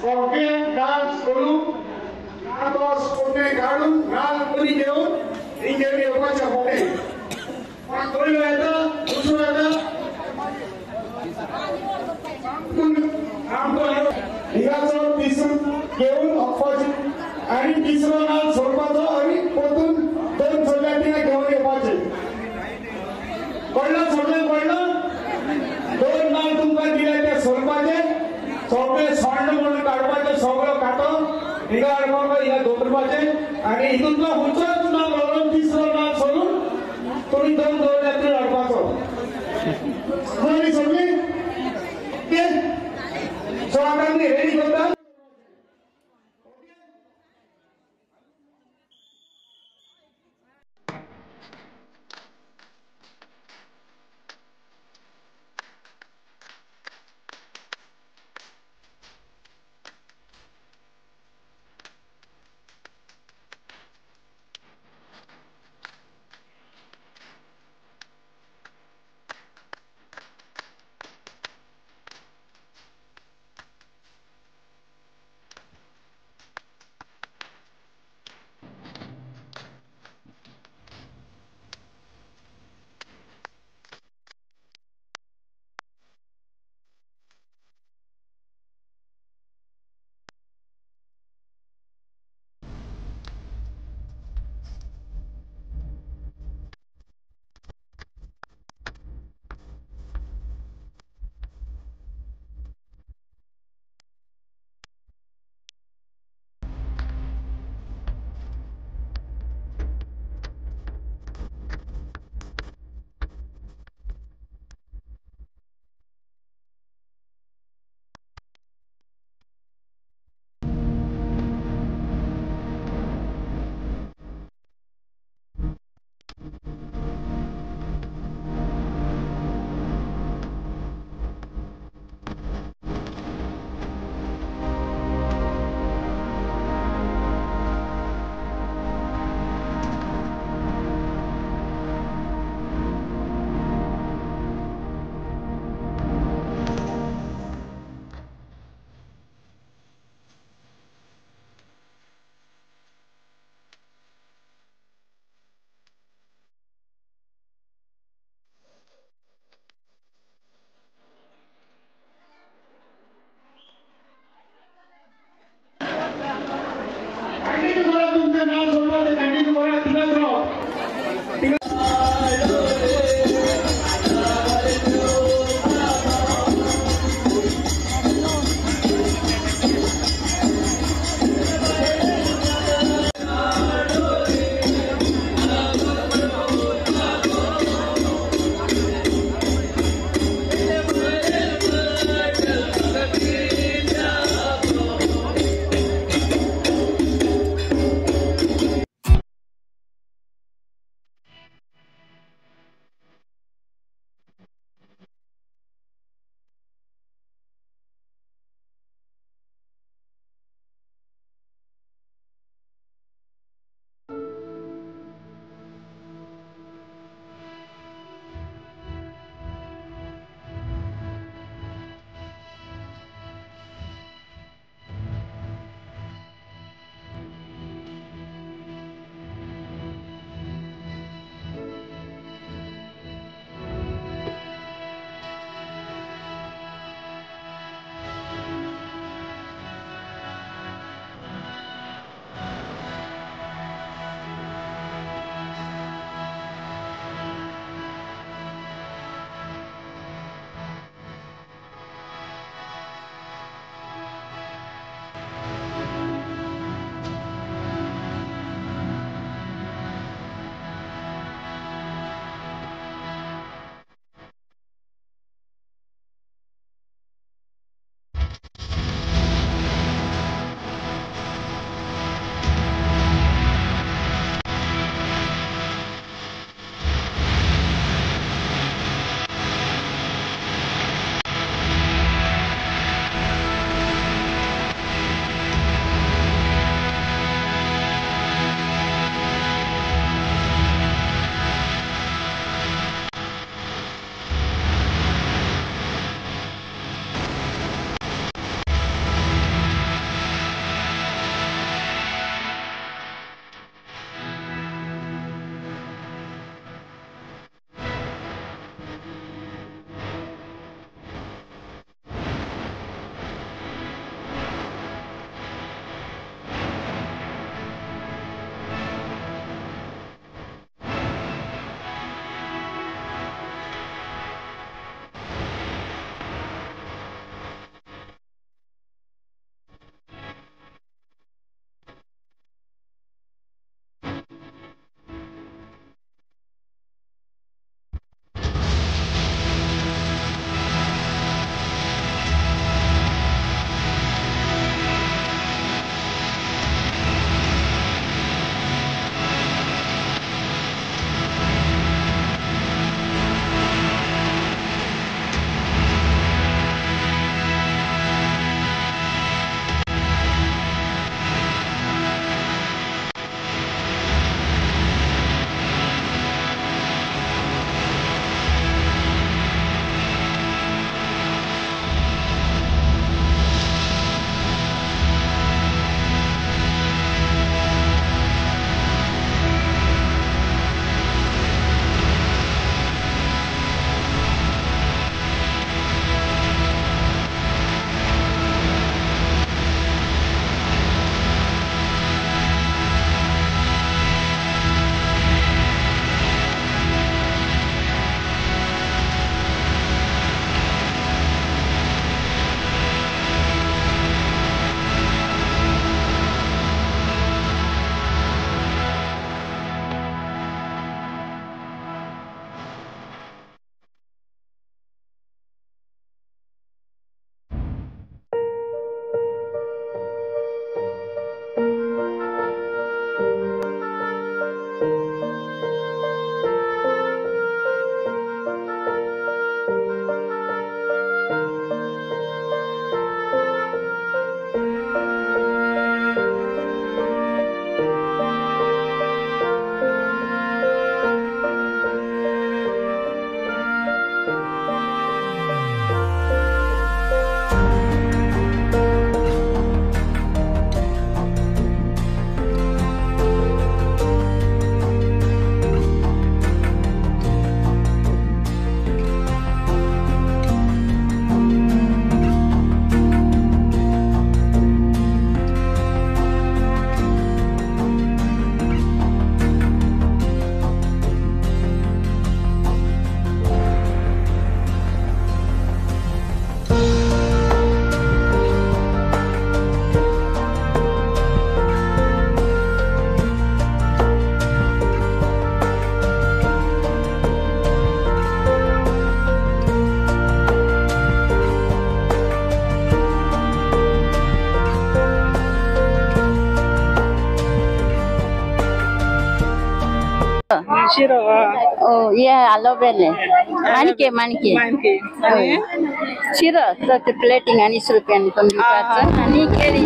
Scorpion dance kolu, atos kote garu, ral kuli deu, inge deu baca kote. Pak koli ada, usul ada. Amto ada. Digasor bisu keun opposite. Ari bisu nal sorpato ari potun don solatiya keun opposite. Kolla kolla. Don nal tumka dilate sorpate. सोपे स्वर्ण म्हणून काढवायचं सगळं काढतो हिला अडवायचं हिला दोतरवायचे आणि इथून तो हुंचच ना लावून तिसरं नाव सोडून तुम्ही दोन यात्री अडवायचं कोणी समजली ते सोळांनी रेडी करतात ये आलोबेले माणके माणके मानके आणि शिरं तर ते प्लेटिंग 80 रुपयांनी पण विकायचं आणि केळी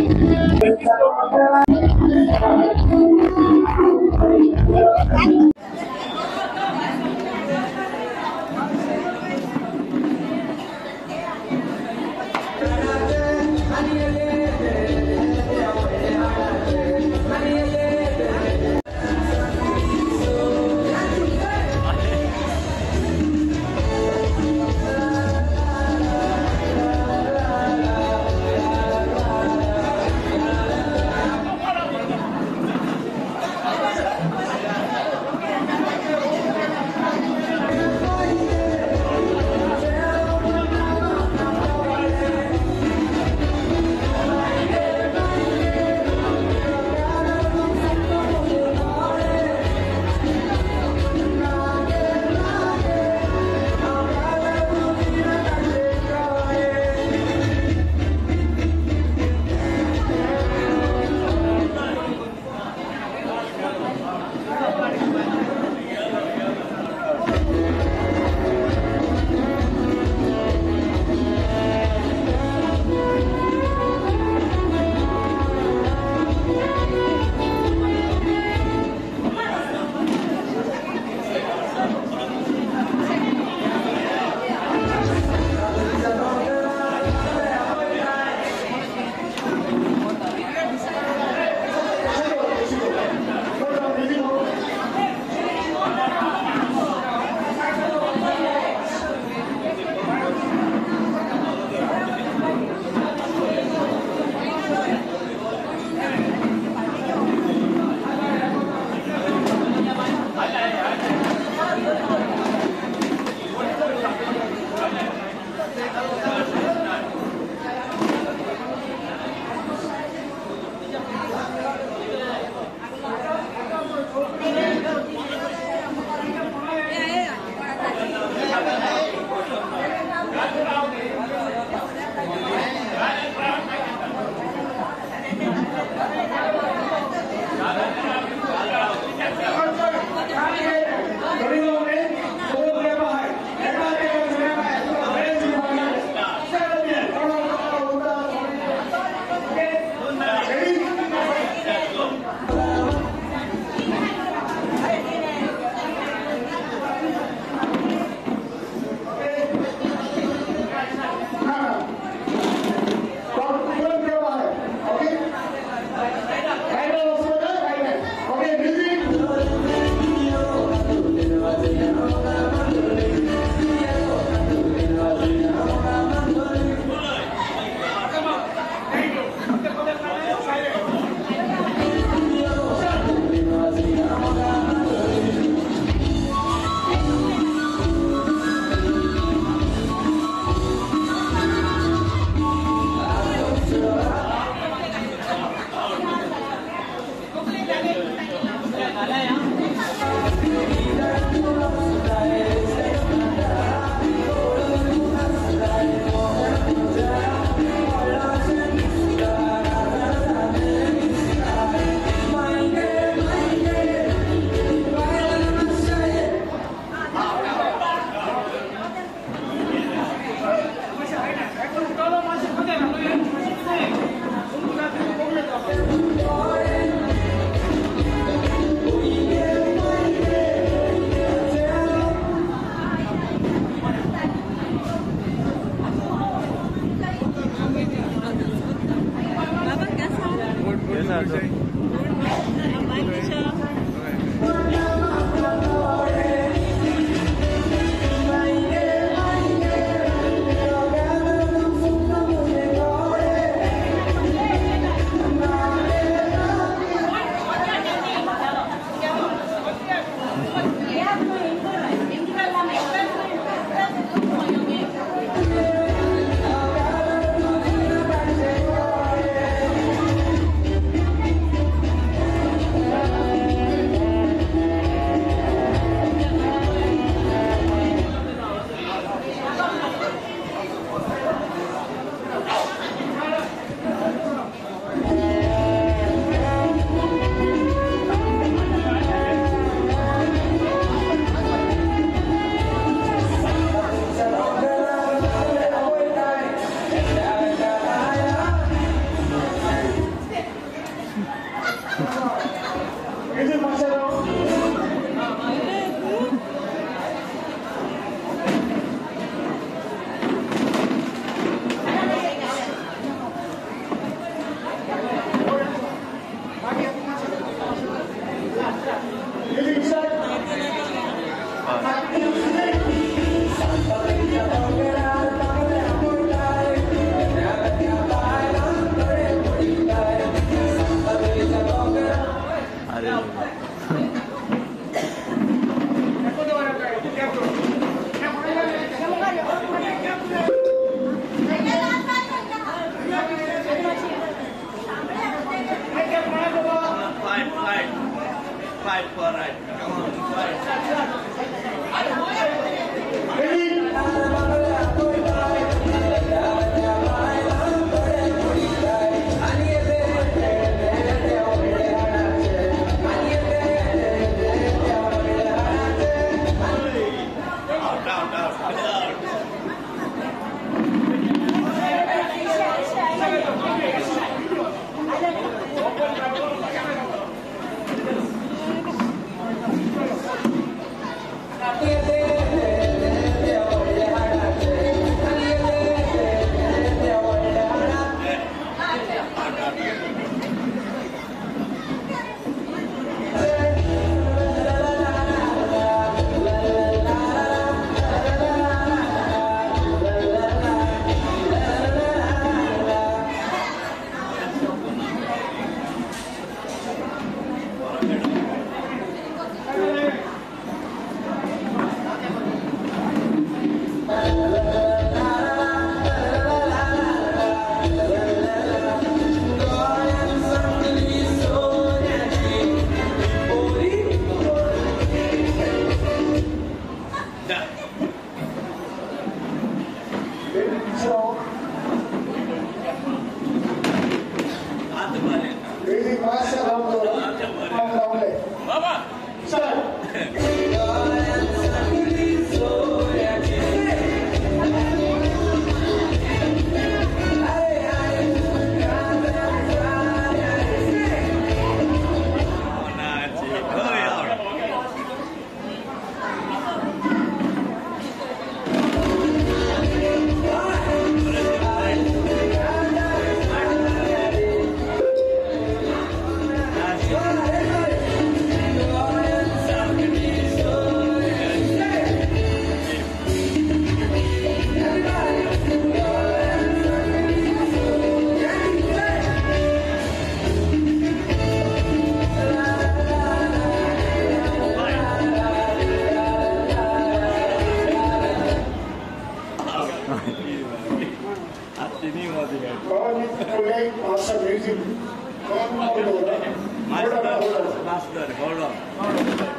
Master, hold on.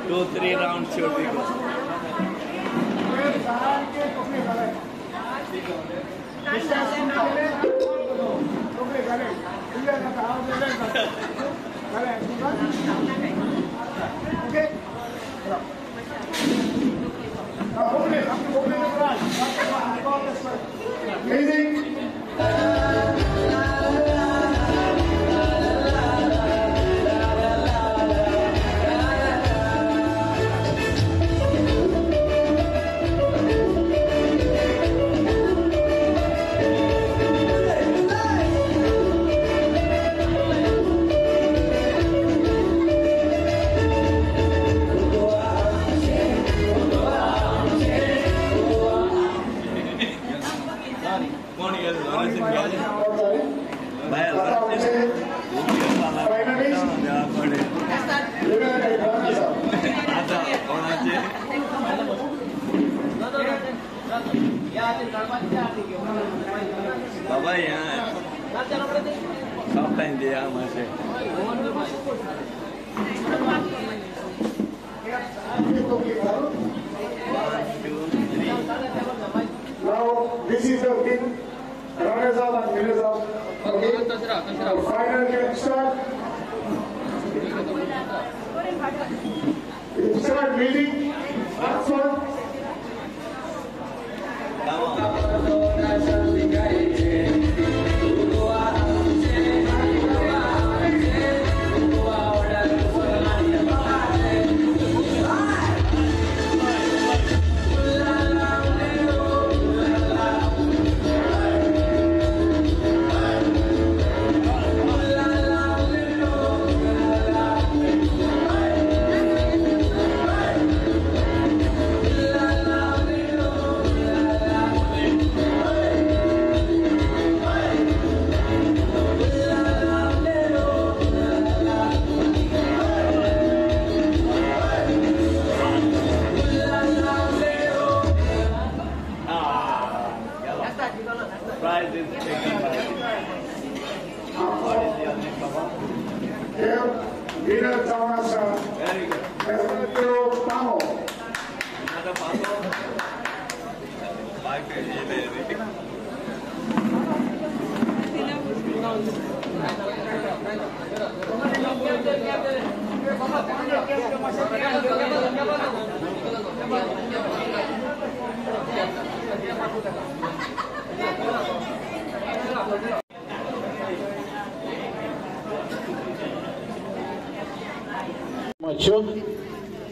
2-3 rounds should we go? Baba यहाँ सब टाइम दिया मुझे Now this is the win. Runners up and winners up. Okay. Final can start. Start meeting. First one. Prize is taken by what is your name, Baba? Winner Thomas. Very good. Pamo. Another Paso. 5 kg lady. Baba,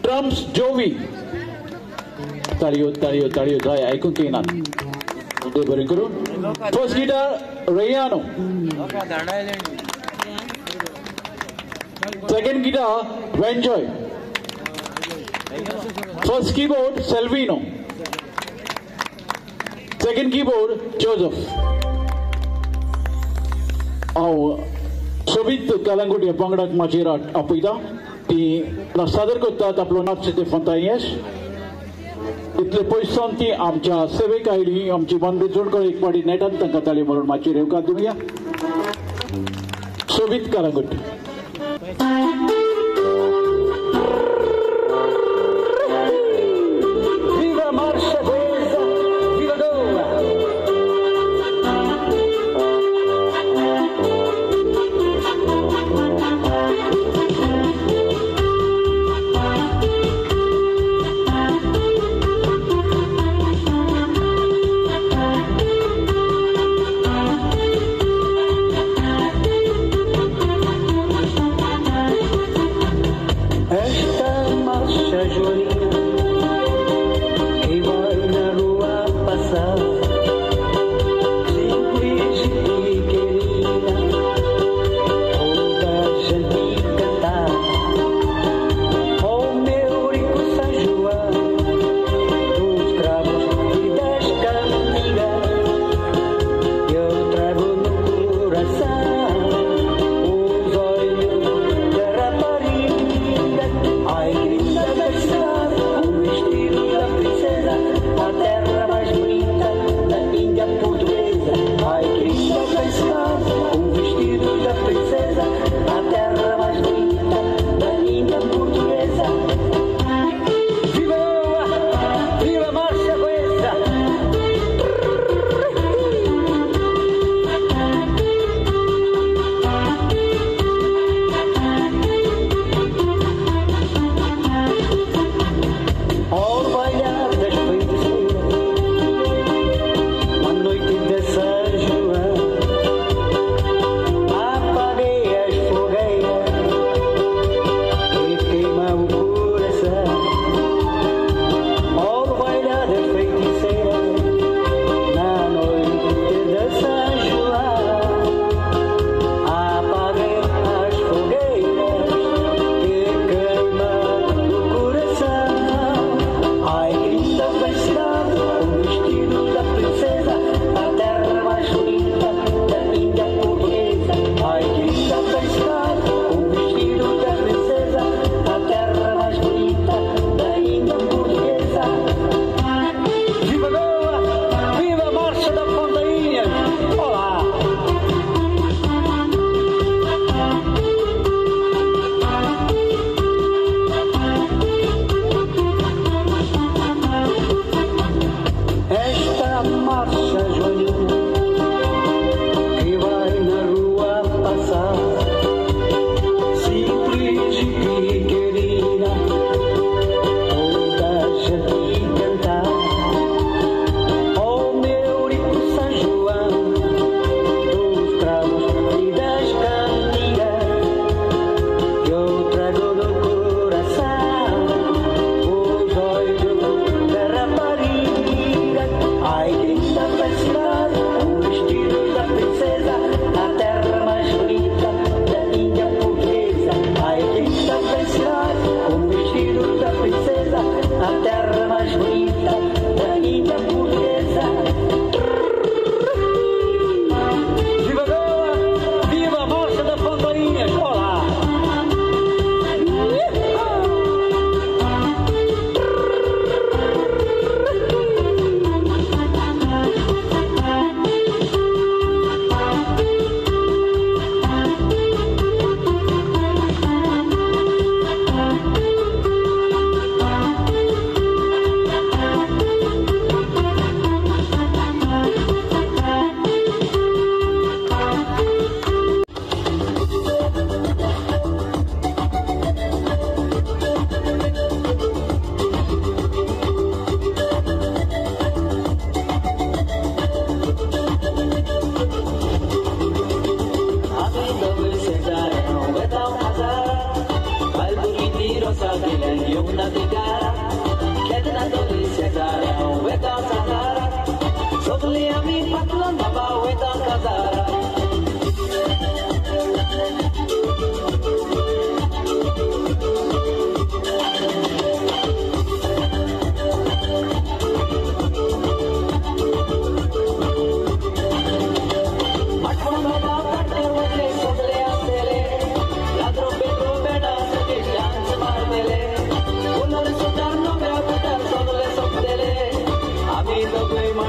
Drums Jovi. Tario, Jaya, ऐकून ते ना. ते बरे करू. First guitar Rayano. Second guitar Vanjoy. First keyboard Selvino. Second keyboard Joseph. Sobit Kalanguti Pangadak Majirat Apida. ती सादर करतात आपलो नाच ते फंतायेस इतले पयसान ती आमच्या सेवेक आयली आमची बांदून कडेन एक पाटी नेटान तांकां ताळी मारून मातशी रेवकार दिवया सोबीत कारागुट Viva Marcia Beza, viva Goa!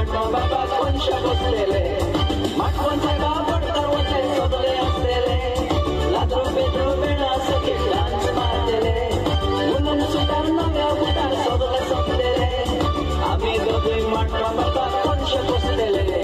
माटो बाबा कोणशे बसलेले माटवण साहेबा पडकार वचे सगळे असलेले लाजरो बेजरो बेणा सगळे डान्स मारलेले उलन सुटार नव्या उटार सगळे संपलेले आम्ही दोघे माटो बाबा कोणशे बसलेले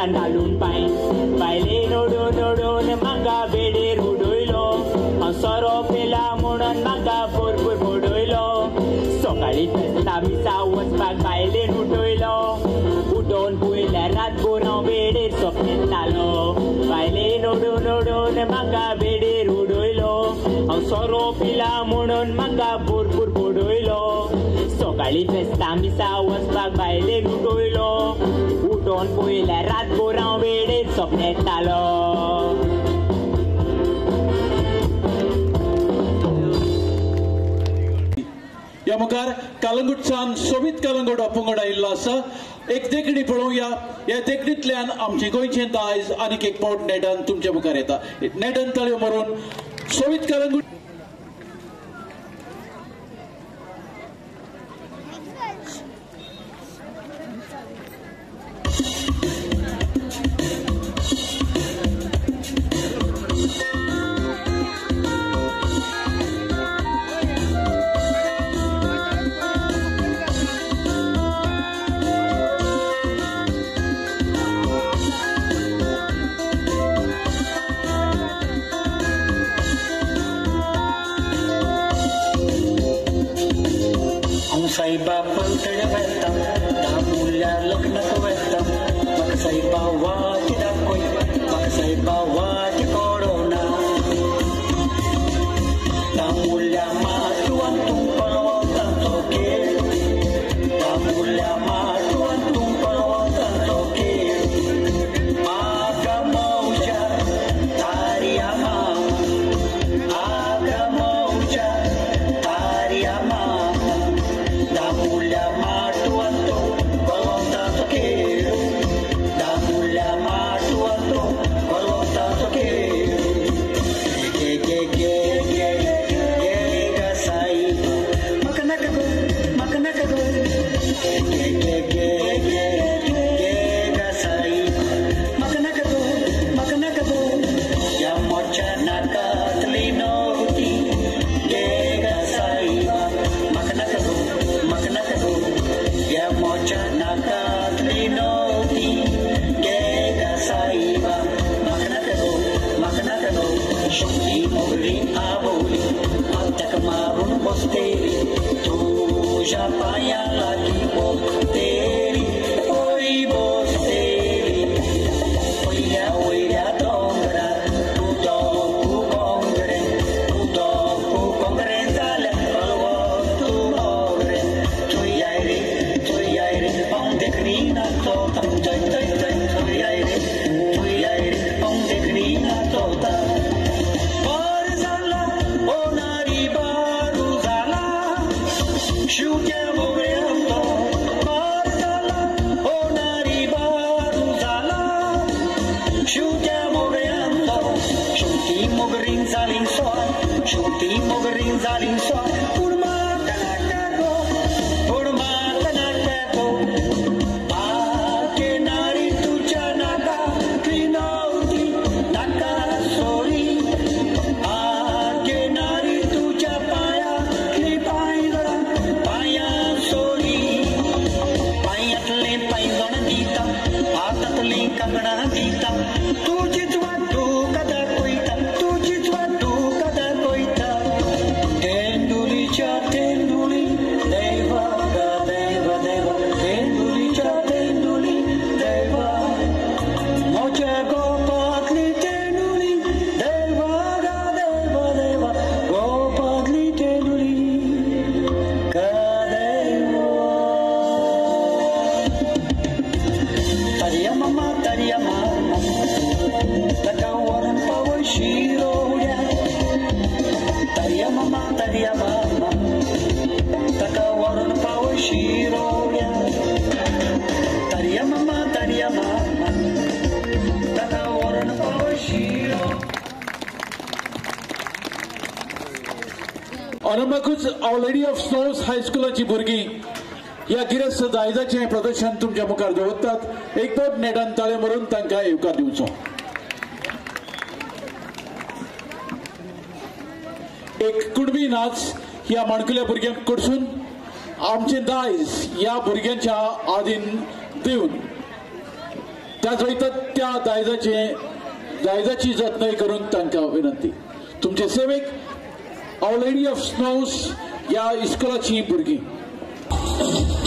दिसान घालून पायन बायले नोडून नोडून म्हाका बेडीर उडयलो हांव सोरो पेला म्हणून म्हाका भरपूर बडयलो सकाळी फेस्ता मिसा वचपाक बायलेन उठयलो उठोवन पयल्यार रातभर हांव बेडीर सोंपेतालो बायलेन ओडून ओडून म्हाका बेडीर उडयलो हांव सोरो पिला म्हणून म्हाका भरपूर बडयलो सकाळी फेस्ता मिसा वचपाक बायलेन उठयलो उठोवन पयल्यार रातभर हांव बेडीर सोंपेतालो ह्या मुखार कलंगूटसान सोबीत कलंगूट पंगड आयिल्लो आसा एक देखणी पळोवया ह्या देखणींतल्यान आमचे गोंयचें दायज आनीक एक पावट नेटान तुमच्या मुखार येता नेटान ताळयो मारून सोबीत कलंगूट साईबा पंतड वेतां दामुल्या लग्नाक वेतां म्हाका साईबा वाट दाखय म्हाका साईबा वाट कळोना दामुल्या माटवान तूं पळवतांचो खेळ दामुल्या माटवान तूं पळवतांचो खेळ आगा मौजा तारिया मामा आगा मौजा तारिया मामा दामुल्या माटवांतो बलवंताचो खेळ दामुल्या माटवांतो बलवंताचो खेळ गे गे गे गे गे गा साई म्हाका नाका गो गे गे गे गे गे गा साई म्हाका नाका गो ह्या मोच्या नाकांतली नवती गे गा साई म्हाका नाका गो ह्या मोच्या नाकांतली नवती गे गा साईबा म्हाका नाका गो शक्ती मोगली आबोली हाताक मारून बसतेली तुझ्या पांया लागीं बसतेली ओय बसतेली पयल्या वयल्या दोंगरार तूं कोंगरे जाल्यार कळवो तूं मोगरे तुयाय रे पांव देखणी नाचोता जय जय जय तुयाय रे पांव देखणी नाचोता बर जाला होणारी बारू जाला शिवच्या मोगऱ्यांचो बर जाला होणारी बारू जाला शिवच्या मोगऱ्यांचो शेवटी मोगरीन जाली स्वाय पूण म्हाका नाका गो आगे नारी तुझ्या नाकांतली नवती नाका सोरी आगे नारी तुझ्या पांयातली पांयां सोरी पांयातले पैंजण दिता हातांतली कंगणां दिता तुजीच वाटू कदा कोयता तेंडुलीच्या तेंडुली देवा गा देवा तेंडुलीच्या तेंडुली देवा मोच्या गोपातली तेंडुली देवा गा देवा गोपातली तेंडुली गा देवा तरिया मामा ताका वरण पावय शिरोड्या तरिया मामा ताका वरण पावय शिरोड्या तरिया मामा ताका वरण पावय शिरो ऑनमाकूच आवर लेडी ऑफ स्नोज हायस्कुलाची भुरगीं ह्या गिरेस्त दायजाचें प्रदर्शन तुमच्या मुखार दवरतात एक पावट नेटान ताळे मारून तांकां येवकार दिवचो एक कुणबी नाच ह्या माणकुल्या भुरग्यांक कडसून आमचे दायज ह्या भुरग्यांच्या आदीन दिवन त्या वयतात त्या दायजाची जतनाय करून तांकां विनंती. तुमचे सेवेक आवर लेडी ऑफ स्नोज ह्या इस्कोलाची भुरगीं. Thank you.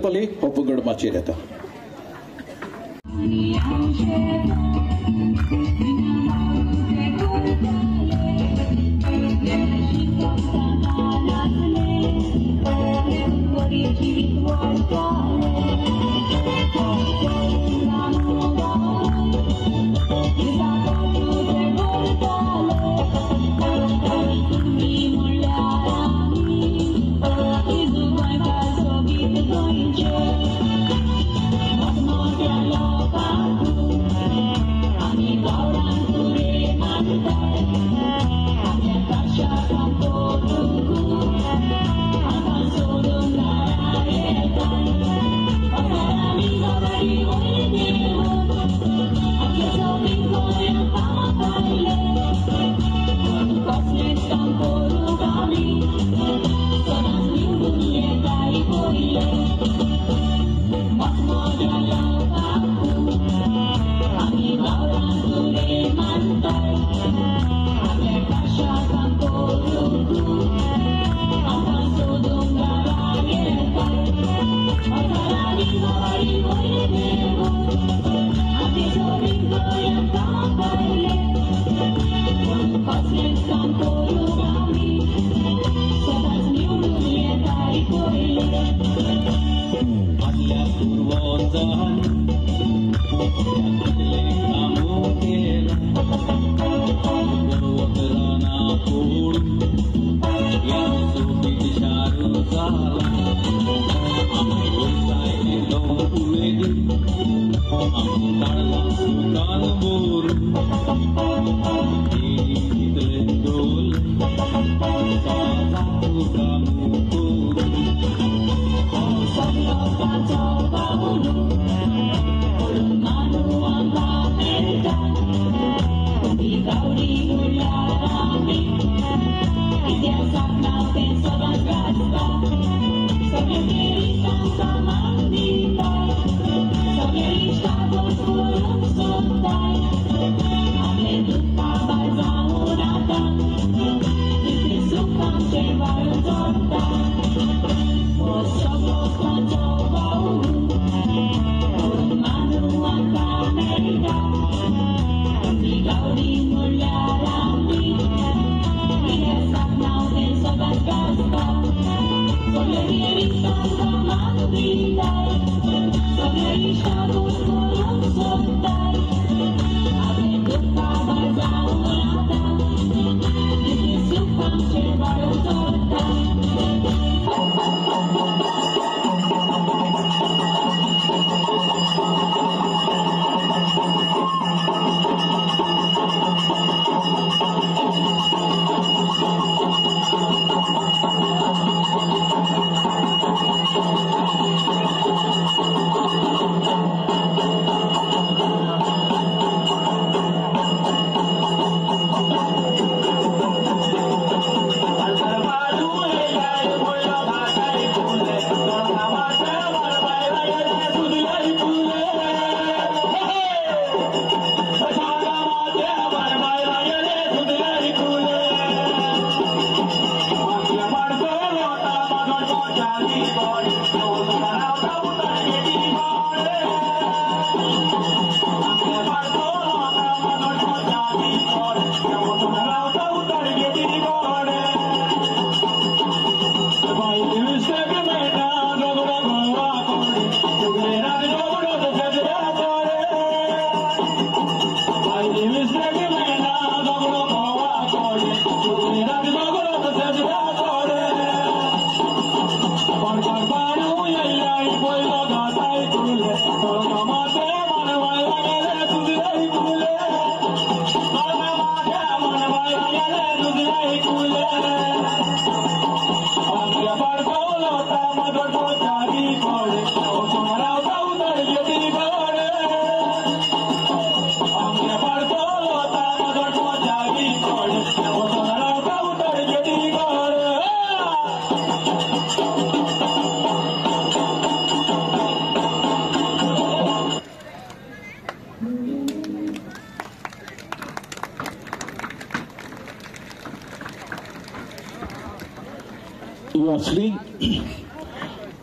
जावपाली हो पंगड माचयेर येता.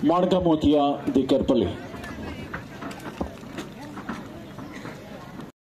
माणका मोतिया दी करपले.